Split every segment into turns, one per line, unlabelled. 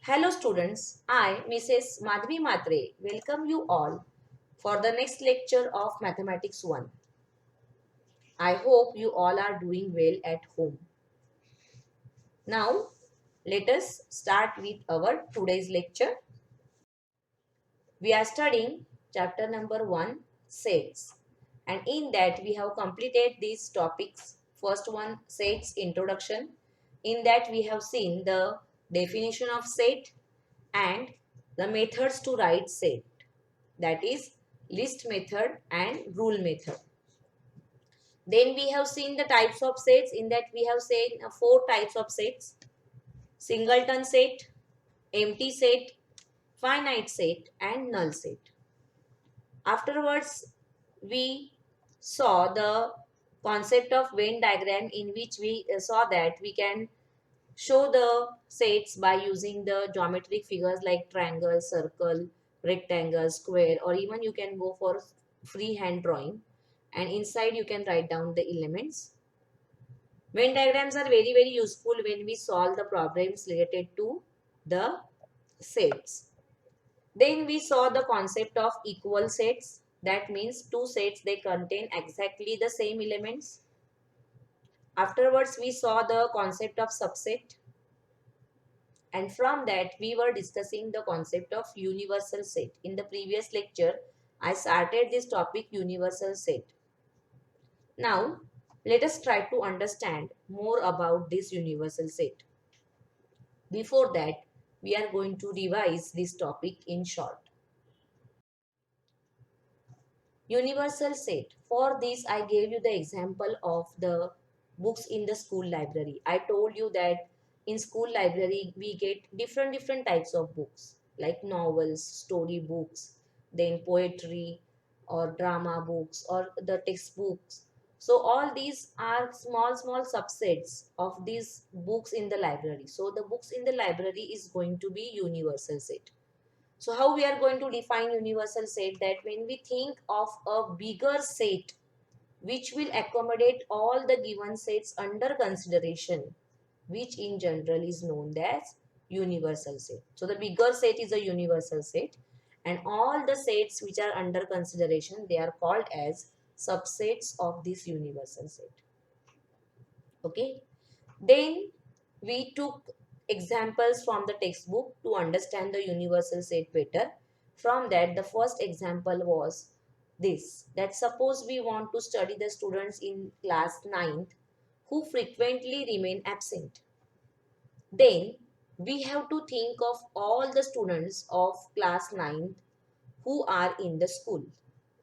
Hello students, I Mrs. Madhvi Matre welcome you all for the next lecture of Mathematics 1. I hope you all are doing well at home. Now let us start with our today's lecture. We are studying chapter number 1 sets, and in that we have completed these topics. First one, sets introduction. In that we have seen the definition of set and the methods to write set, that is list method and rule method. Then we have seen the types of sets. In that we have seen four types of sets: singleton set, empty set, finite set and null set. Afterwards we saw the concept of Venn diagram, in which we saw that we can show the sets by using the geometric figures like triangle, circle, rectangle, square, or even you can go for freehand drawing, and inside you can write down the elements. Venn diagrams are very useful when we solve the problems related to the sets. Then we saw the concept of equal sets. That means two sets, they contain exactly the same elements. Afterwards we saw the concept of subset. And from that, we were discussing the concept of universal set. In the previous lecture, I started this topic, universal set. Now, let us try to understand more about this universal set. Before that, we are going to revise this topic in short. Universal set. For this, I gave you the example of the books in the school library. I told you that in school library, we get different types of books like novels, story books, then poetry or drama books or the textbooks. So all these are small subsets of these books in the library. So the books in the library is going to be universal set. So how we are going to define universal set? That when we think of a bigger set which will accommodate all the given sets under consideration, which in general is known as universal set. So the bigger set is a universal set, and all the sets which are under consideration, they are called as subsets of this universal set. Okay. Then we took examples from the textbook to understand the universal set better. From that, the first example was this, that suppose we want to study the students in class 9th who frequently remain absent. Then we have to think of all the students of class 9th who are in the school.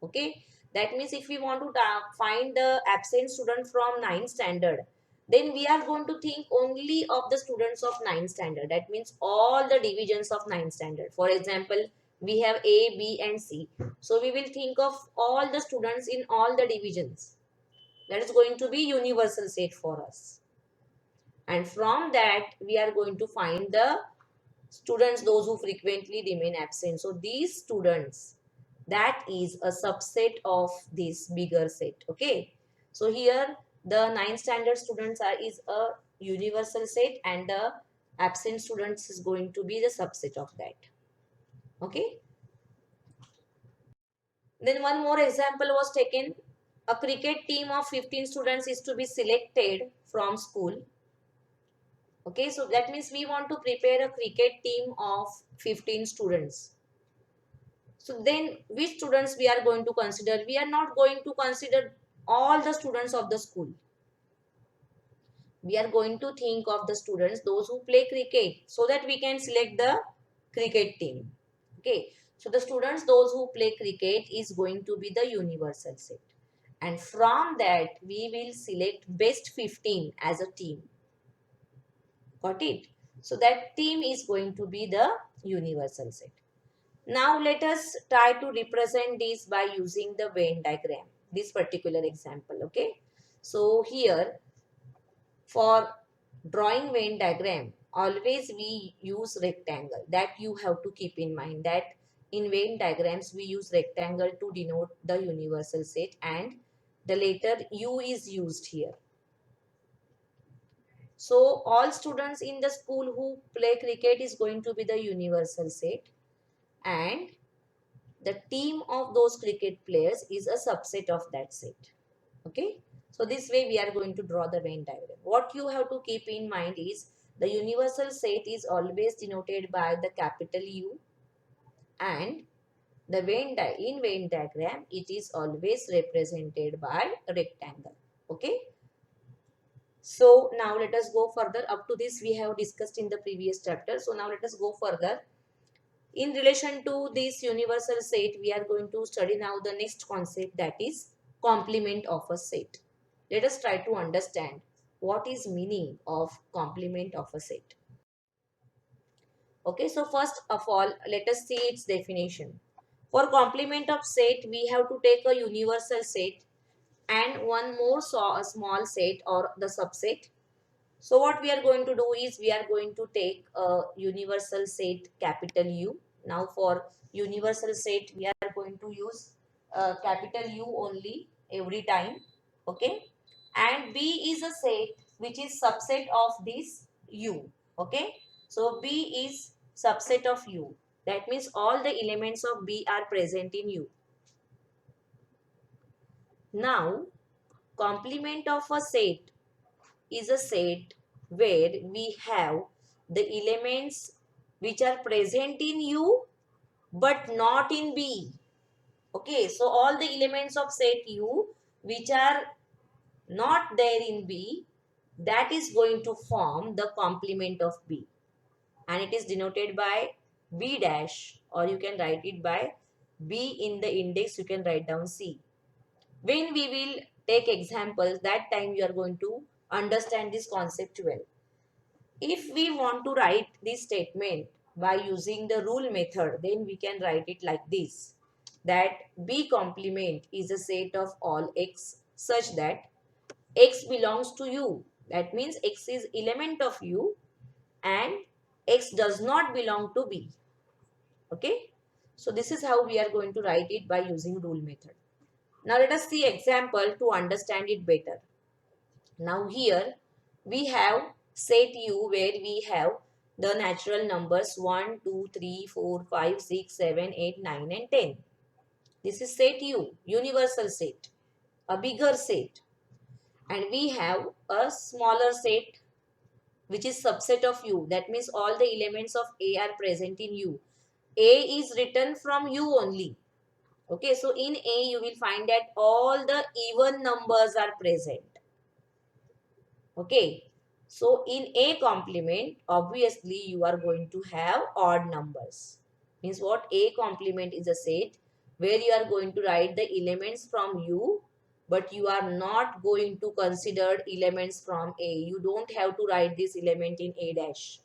Okay, that means if we want to find the absent student from 9th standard, then we are going to think only of the students of 9th standard. That means all the divisions of 9th standard. For example, we have A, B and C. So we will think of all the students in all the divisions. That is going to be universal set for us. And from that, we are going to find the students, those who frequently remain absent. So these students, that is a subset of this bigger set. Okay, so here the 9th standard students is a universal set, and the absent students is going to be the subset of that. Okay, then one more example was taken. A cricket team of 15 students is to be selected from school. Okay, so that means we want to prepare a cricket team of 15 students. So then which students we are going to consider? We are not going to consider all the students of the school. We are going to think of the students, those who play cricket, so that we can select the cricket team. Okay, so the students, those who play cricket is going to be the universal set. And from that, we will select best 15 as a team. Got it? So that team is going to be the universal set. Now let us try to represent this by using the Venn diagram, this particular example. Okay. So here for drawing Venn diagram, always we use rectangle. That you have to keep in mind, that in Venn diagrams we use rectangle to denote the universal set, and the letter U is used here. So all students in the school who play cricket is going to be the universal set, and the team of those cricket players is a subset of that set. Okay. So this way we are going to draw the Venn diagram. What you have to keep in mind is the universal set is always denoted by the capital U, and the in Venn diagram it is always represented by a rectangle. Okay. So now let us go further. Up to this we have discussed in the previous chapter. So now let us go further. In relation to this universal set, we are going to study now the next concept, that is complement of a set. Let us try to understand what is meaning of complement of a set. Okay, so first of all, let us see its definition. For complement of set, we have to take a universal set and one more a small set or the subset. So what we are going to do is we are going to take a universal set capital U. Now for universal set we are going to use capital U only every time. Okay. And B is a set which is subset of this U. Okay. So B is subset of U. That means all the elements of B are present in U. Now complement of a set is a set where we have the elements which are present in U but not in B. Okay, so all the elements of set U which are not there in B, that is going to form the complement of B, and it is denoted by B dash, or you can write it by B in the index, you can write down C. When we will take examples, that time you are going to understand this concept well. If we want to write this statement by using the rule method, then we can write it like this, that B complement is a set of all x such that x belongs to U. That means x is element of U and x does not belong to B. Okay. So this is how we are going to write it by using rule method. Now let us see example to understand it better. Now here we have set U where we have the natural numbers 1, 2, 3, 4, 5, 6, 7, 8, 9 and 10. This is set U, universal set, a bigger set. And we have a smaller set which is subset of U. That means all the elements of A are present in U. A is written from U only. Okay, so in A you will find that all the even numbers are present. Okay, so in A complement, obviously you are going to have odd numbers. Means what? A complement is a set where you are going to write the elements from U, but you are not going to consider elements from A. You don't have to write this element in A dash.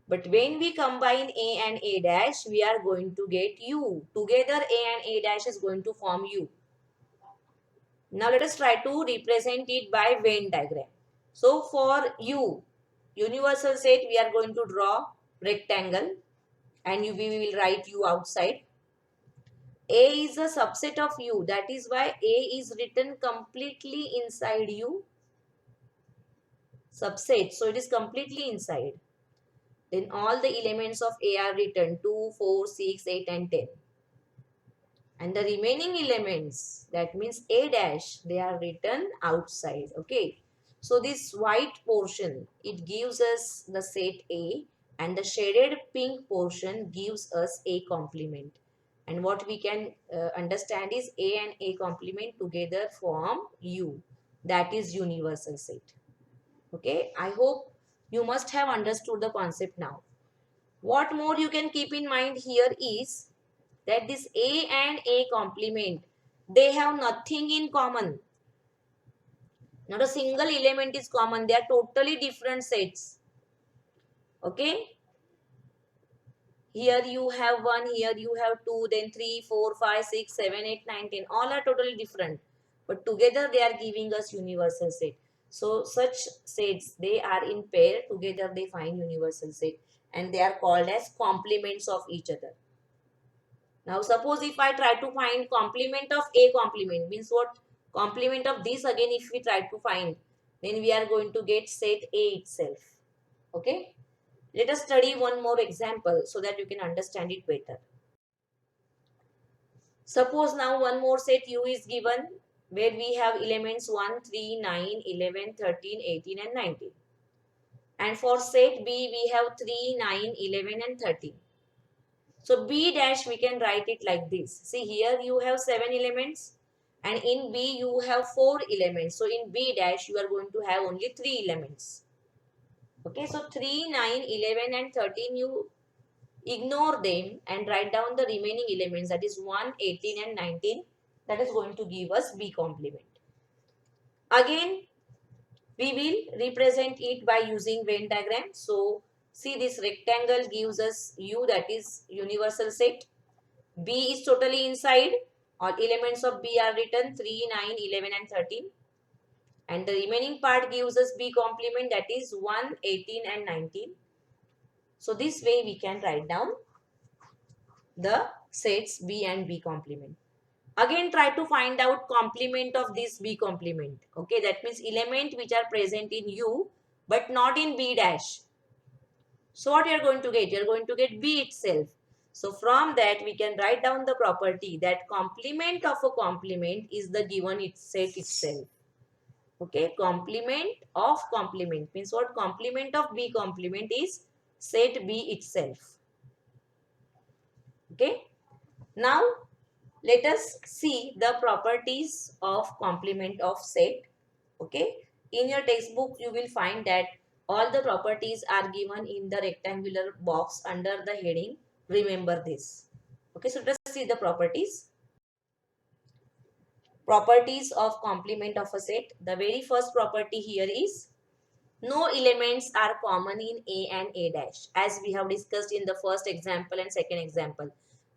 But when we combine A and A dash, we are going to get U. Together A and A dash is going to form U. Now let us try to represent it by Venn diagram. So for U, universal set, we are going to draw rectangle and we will write U outside. A is a subset of U. That is why A is written completely inside U. Subset. So it is completely inside. Then all the elements of A are written 2, 4, 6, 8 and 10. And the remaining elements, that means A dash, they are written outside. Okay. So this white portion, it gives us the set A, and the shaded pink portion gives us A complement. And what we can understand is A and A complement together form U. That is universal set. Okay. I hope you must have understood the concept now. What more you can keep in mind here is that this A and A complement, they have nothing in common. Not a single element is common. They are totally different sets. Okay. Here you have 1, here you have 2, then 3, 4, 5, 6, 7, 8, 9, 10. All are totally different. But together they are giving us universal set. So such sets, they are in pair. Together they find universal set. And they are called as complements of each other. Now suppose if I try to find complement of A complement, means what? Complement of this again if we try to find. then we are going to get set A itself. Okay. Let us study one more example so that you can understand it better. Suppose now one more set U is given where we have elements 1, 3, 9, 11, 13, 18 and 19. And for set B we have 3, 9, 11 and 13. So B dash we can write it like this. See here you have 7 elements and in B you have 4 elements. So in B dash you are going to have only 3 elements. Okay, so 3, 9, 11 and 13 you ignore them and write down the remaining elements, that is 1, 18 and 19. That is going to give us B complement. Again, we will represent it by using Venn diagram. So, see this rectangle gives us U, that is universal set. B is totally inside. All elements of B are written 3, 9, 11 and 13. And the remaining part gives us B complement, that is 1, 18 and 19. So, this way we can write down the sets B and B complement. Again, try to find out complement of this B complement. Okay, that means element which are present in U but not in B dash. So what you are going to get? You are going to get B itself. So from that we can write down the property that complement of a complement is the given set itself. Okay, complement of complement means what? Complement of B complement is set B itself. Okay, now let us see the properties of complement of set. Okay, in your textbook you will find that all the properties are given in the rectangular box under the heading remember this. Okay, so let's see the properties of complement of a set. The very first property here is no elements are common in A and A dash, as we have discussed in the first example and second example.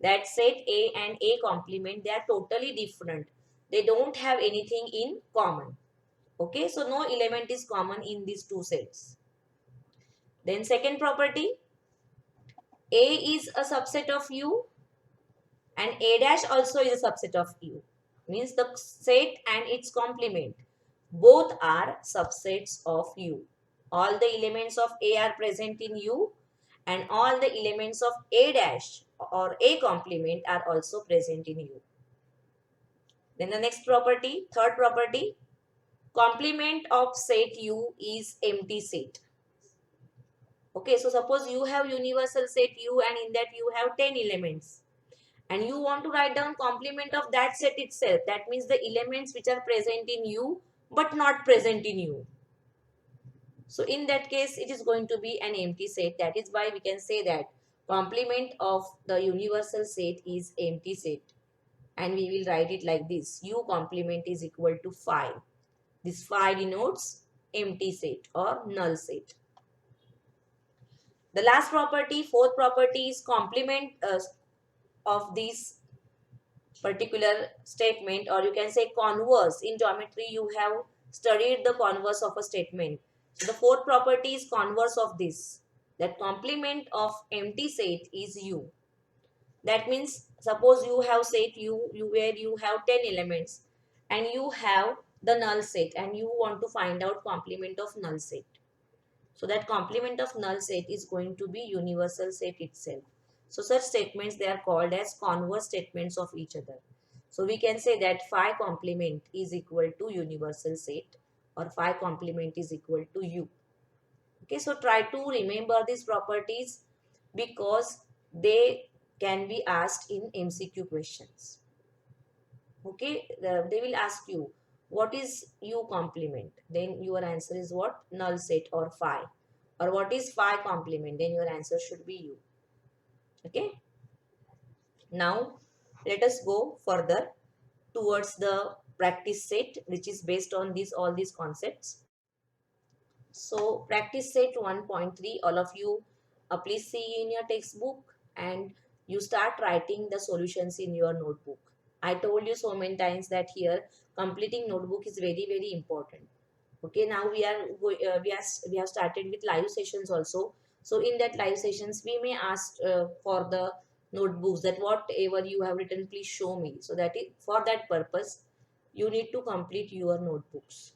That set A and A complement, they are totally different. They don't have anything in common. Okay, so no element is common in these two sets. Then second property, A is a subset of U and A dash also is a subset of U. Means the set and its complement both are subsets of U. All the elements of A are present in U and all the elements of A dash or A complement are also present in U. Then the next property, third property, complement of set U is empty set. Okay, so suppose you have universal set U and in that you have 10 elements and you want to write down complement of that set itself. That means the elements which are present in U but not present in U. So in that case, it is going to be an empty set. That is why we can say that complement of the universal set is empty set. And we will write it like this. U complement is equal to phi. This phi denotes empty set or null set. The last property, fourth property is complement of this particular statement, or you can say converse. In geometry, you have studied the converse of a statement. So the fourth property is converse of this. That complement of empty set is U. That means suppose you have set U where you have 10 elements and you have the null set and you want to find out complement of null set. So that complement of null set is going to be universal set itself. So such statements, they are called as converse statements of each other. So we can say that phi complement is equal to universal set or phi complement is equal to U. Okay, so try to remember these properties because they can be asked in MCQ questions. Okay, they will ask you what is U complement, then your answer is what? Null set or phi. Or what is phi complement, then your answer should be U. Okay, now let us go further towards the practice set which is based on all these concepts. So practice set 1.3, all of you please see in your textbook and you start writing the solutions in your notebook. I told you so many times that here completing notebook is very important. Okay, now we have started with live sessions also. So in that live sessions we may ask for the notebooks, that whatever you have written please show me. So that is for that purpose you need to complete your notebooks.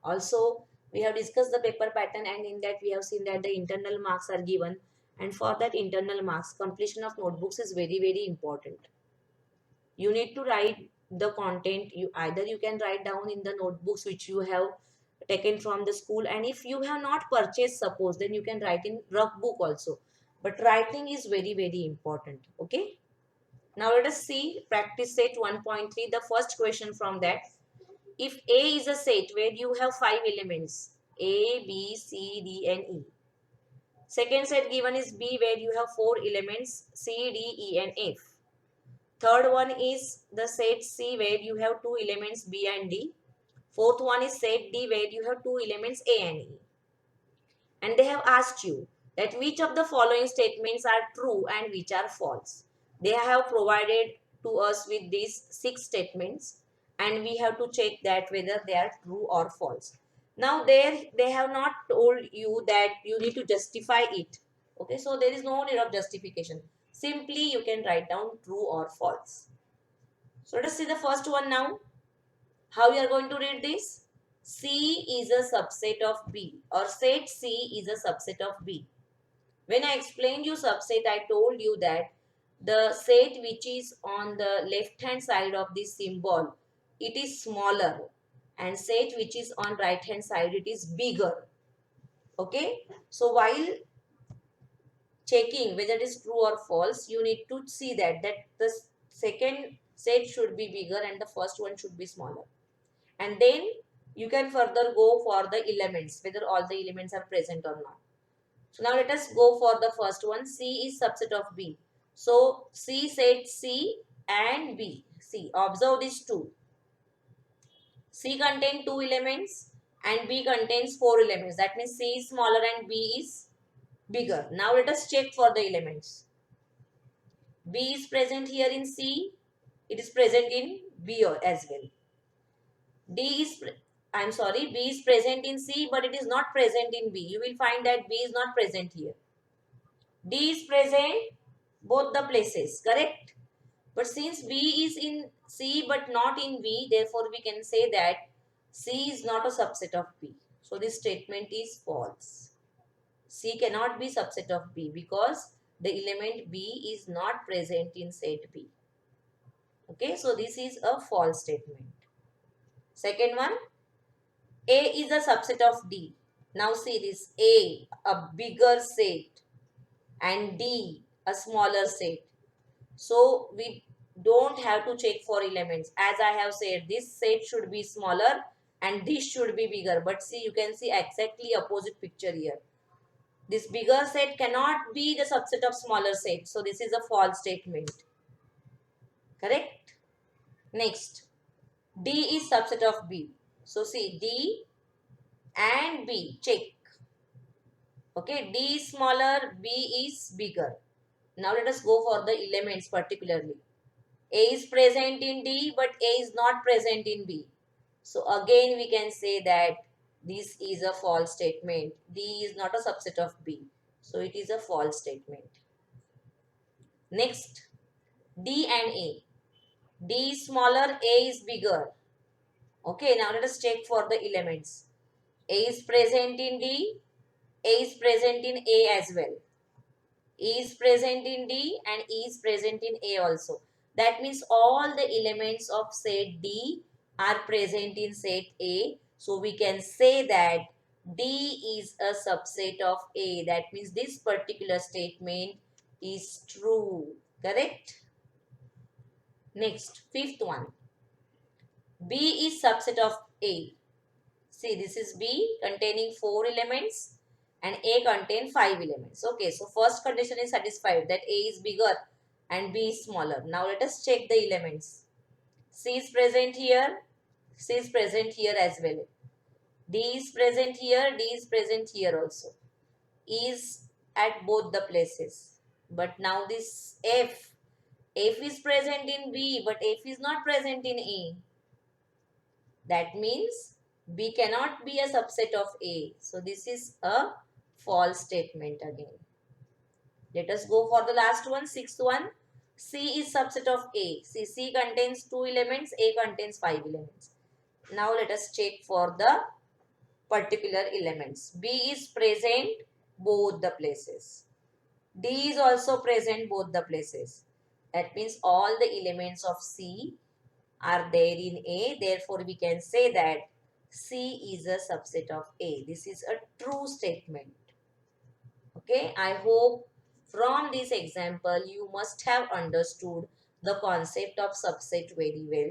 Also We have discussed the paper pattern, and in that we have seen that the internal marks are given, and for that internal marks, completion of notebooks is very, very important. You need to write the content. You either you can write down in the notebooks which you have taken from the school, and if you have not purchased, suppose, then you can write in rough book also, but writing is very, very important. Okay, now let us see practice set 1.3, the first question from that. If A is a set where you have 5 elements, A, B, C, D and E. Second set given is B where you have 4 elements, C, D, E and F. Third one is the set C where you have 2 elements, B and D. Fourth one is set D where you have 2 elements, A and E. And they have asked you that which of the following statements are true and which are false. They have provided to us with these 6 statements, and we have to check that whether they are true or false. Now there they have not told you that you need to justify it. Okay, so there is no need of justification. Simply you can write down true or false. So let us see the first one now. How you are going to read this? C is a subset of B, or set C is a subset of B. When I explained you subset, I told you that the set which is on the left hand side of this symbol, it is smaller, and set which is on right hand side, it is bigger. Okay, so while checking whether it is true or false, you need to see that the second set should be bigger and the first one should be smaller. And then you can further go for the elements, whether all the elements are present or not. So now let us go for the first one. C is subset of B. So C set C and B. See, observe these two. C contains 2 elements and B contains 4 elements. That means C is smaller and B is bigger. Now let us check for the elements. B is present here in C. It is present in B as well. B is present in C, but it is not present in B. You will find that B is not present here. D is present both the places, correct? But since B is in C but not in B, therefore we can say that C is not a subset of B. So this statement is false. C cannot be subset of B because the element B is not present in set B. Okay, so this is a false statement. Second one, A is a subset of D. Now see this, a bigger set, and D, a smaller set. So we don't have to check for elements. As I have said, this set should be smaller and this should be bigger. But see, you can see exactly opposite picture here. This bigger set cannot be the subset of smaller set. So this is a false statement. Correct? Next, D is subset of B. So see, D and B, check. Okay, D is smaller, B is bigger. Now let us go for the elements particularly. A is present in D, but A is not present in B. So again we can say that this is a false statement. D is not a subset of B. So it is a false statement. Next, D and A. D is smaller, A is bigger. Okay, now let us check for the elements. A is present in D, A is present in A as well. E is present in D and E is present in A also. That means all the elements of set D are present in set A. So we can say that D is a subset of A. That means this particular statement is true. Correct? Next, fifth one. B is subset of A. See, this is B containing 4 elements and A contain 5 elements. Okay, so first condition is satisfied that A is bigger and B is smaller. Now let us check the elements. C is present here, C is present here as well. D is present here, D is present here also. E is at both the places. But now this F is present in B, but F is not present in A. That means B cannot be a subset of A. So this is a false statement again. Let us go for the last one, sixth one. C is subset of A. See, C contains 2 elements, A contains 5 elements. Now let us check for the particular elements. B is present both the places. D is also present both the places. That means all the elements of C are there in A. Therefore, we can say that C is a subset of A. This is a true statement. Okay, I hope from this example you must have understood the concept of subset very well,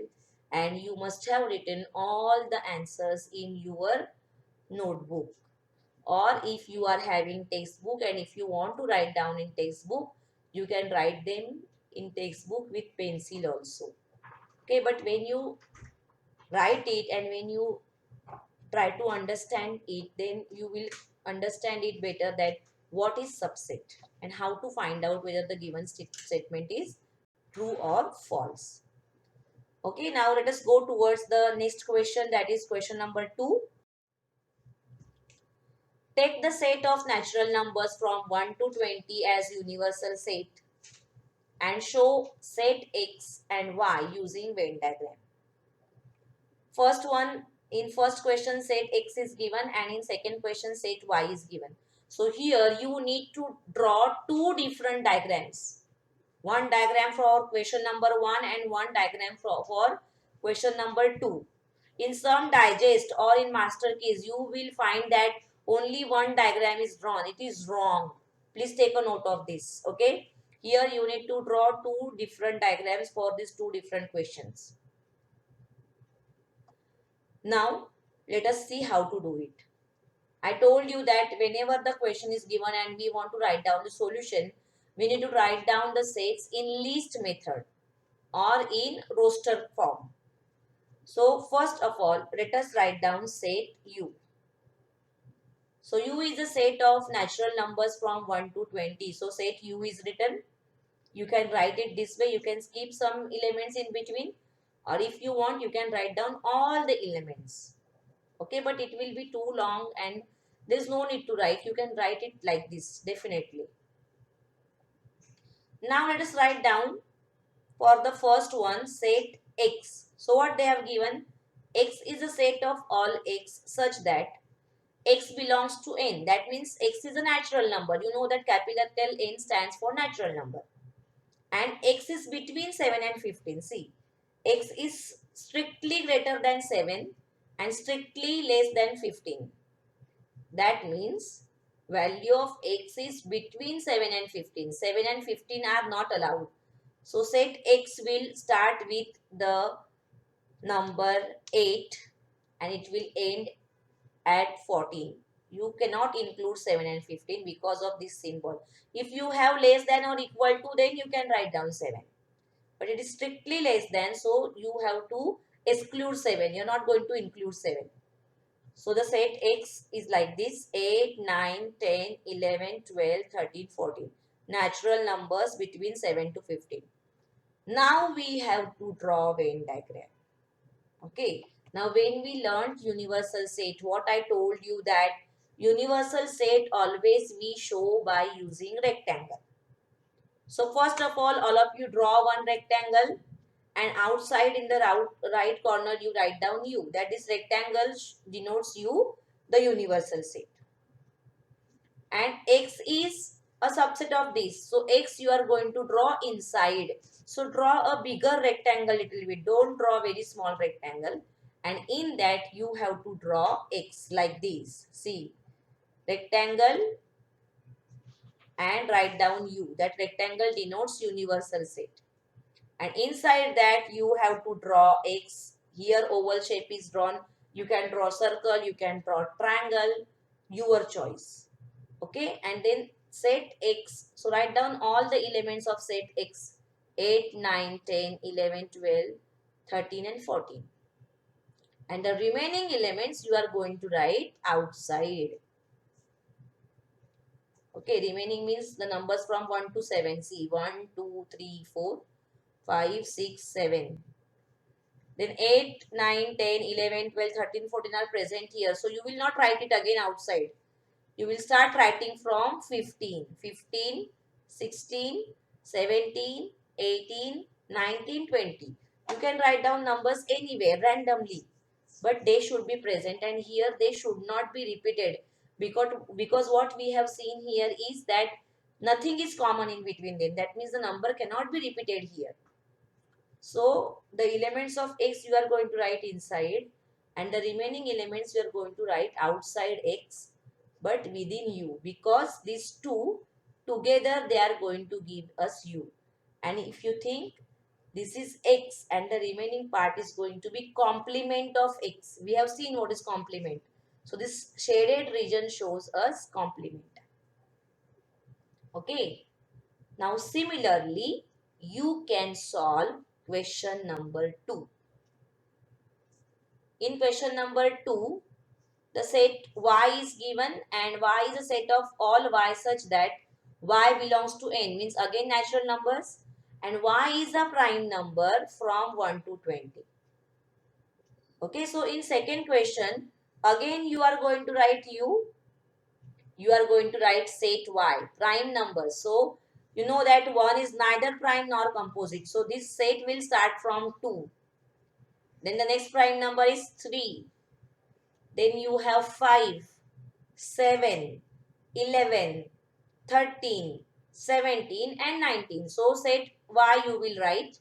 and you must have written all the answers in your notebook. Or if you are having textbook and if you want to write down in textbook, you can write them in textbook with pencil also. Okay, but when you write it and when you try to understand it, then you will understand it better that what is subset and how to find out whether the given statement is true or false. Okay, now let us go towards the next question, that is question number 2. Take the set of natural numbers from 1 to 20 as universal set and show set x and y using Venn diagram. First one, in first question set x is given and in second question set y is given. So here you need to draw two different diagrams. One diagram for question number 1 and one diagram for question number 2. In some digest or in master keys, you will find that only one diagram is drawn. It is wrong. Please take a note of this. Okay. Here you need to draw two different diagrams for these two different questions. Now, let us see how to do it. I told you that whenever the question is given and we want to write down the solution, we need to write down the sets in list method or in roster form. So, first of all, let us write down set U. So, U is a set of natural numbers from 1 to 20. So, set U is written. You can write it this way. You can skip some elements in between. Or if you want, you can write down all the elements. Okay, but it will be too long and there is no need to write. You can write it like this, definitely. Now let us write down for the first one, set x. So what they have given, x is a set of all x such that x belongs to n. That means x is a natural number. You know that capital N stands for natural number. And x is between 7 and 15. See, x is strictly greater than 7 and strictly less than 15. That means value of x is between 7 and 15. 7 and 15 are not allowed. So set x will start with the number 8 and it will end at 14. You cannot include 7 and 15 because of this symbol. If you have less than or equal to, then you can write down 7. But it is strictly less than, so you have to exclude 7. You are not going to include 7. So the set x is like this: 8, 9, 10, 11, 12, 13, 14. Natural numbers between 7 to 15. Now we have to draw Venn diagram. Okay. Now when we learned universal set, what I told you that universal set always we show by using rectangle. So first of all of you draw one rectangle and outside in the right corner you write down U. That is rectangle denotes U, the universal set. And X is a subset of this. So X you are going to draw inside. So draw a bigger rectangle little bit. Don't draw very small rectangle. And in that you have to draw X like this. See, rectangle and write down U. That rectangle denotes universal set. And inside that you have to draw X. Here oval shape is drawn. You can draw circle, you can draw triangle, your choice. Okay, and then set X. So write down all the elements of set X. 8, 9, 10, 11, 12, 13 and 14. And the remaining elements you are going to write outside. Okay, remaining means the numbers from 1 to 7. See, 1, 2, 3, 4, 5, 6, 7. Then 8, 9, 10, 11, 12, 13, 14 are present here. So you will not write it again outside. You will start writing from 15. 15, 16, 17, 18, 19, 20. You can write down numbers anywhere randomly. but they should be present, and here they should not be repeated, because what we have seen here is that nothing is common in between them. That means the number cannot be repeated here. So the elements of x you are going to write inside, and the remaining elements you are going to write outside x but within u, because these two together they are going to give us u. And if you think this is x and the remaining part is going to be complement of x, we have seen what is complement. So this shaded region shows us complement. Okay. Now similarly, you can solve question number 2. In question number 2, the set y is given and y is a set of all y such that y belongs to n, means again natural numbers, and y is a prime number from 1 to 20. Okay, so in second question, again you are going to write you are going to write set y, prime numbers. So you know that 1 is neither prime nor composite. So this set will start from 2. Then the next prime number is 3. Then you have 5, 7, 11, 13, 17 and 19. So set y you will write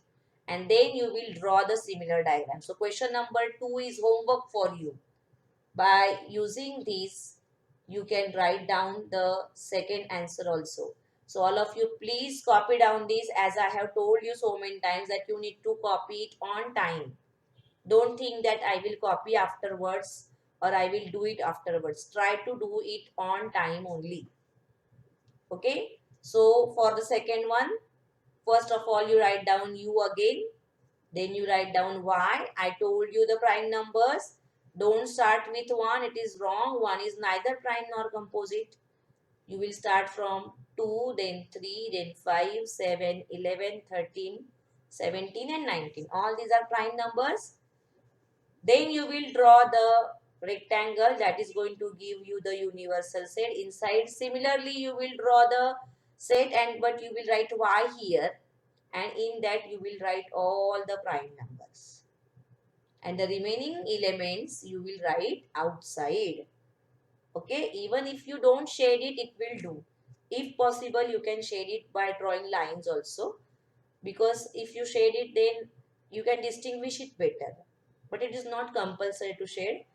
and then you will draw the similar diagram. So question number 2 is homework for you. By using this, you can write down the second answer also. So all of you please copy down this, as I have told you so many times that you need to copy it on time. Don't think that I will copy afterwards or I will do it afterwards. Try to do it on time only. Okay. So for the second one, first of all you write down u again. Then you write down y. I told you the prime numbers. Don't start with 1. It is wrong. 1 is neither prime nor composite. You will start from 2, then 3, then 5, 7, 11, 13, 17 and 19. All these are prime numbers. Then you will draw the rectangle that is going to give you the universal set inside. Similarly, you will draw the set, and but you will write y here, and in that you will write all the prime numbers. And the remaining elements you will write outside. Okay, even if you don't shade it, it will do. If possible, you can shade it by drawing lines also, because if you shade it, then you can distinguish it better. But it is not compulsory to shade.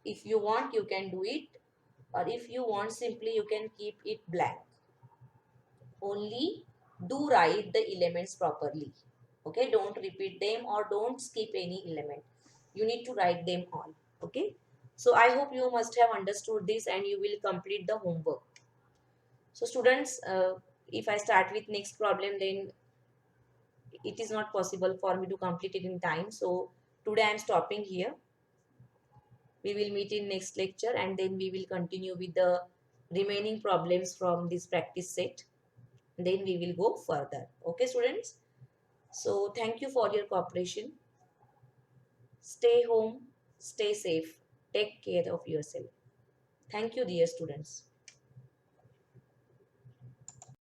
If you want, you can do it, or if you want, simply you can keep it blank. Only do write the elements properly. Okay, don't repeat them or don't skip any element. You need to write them all. Okay, so I hope you must have understood this and you will complete the homework. So students, if I start with next problem, then it is not possible for me to complete it in time. So today I am stopping here. We will meet in next lecture and then we will continue with the remaining problems from this practice set. Then we will go further. Okay, students? So thank you for your cooperation. Stay home, stay safe, take care of yourself. Thank you, dear students.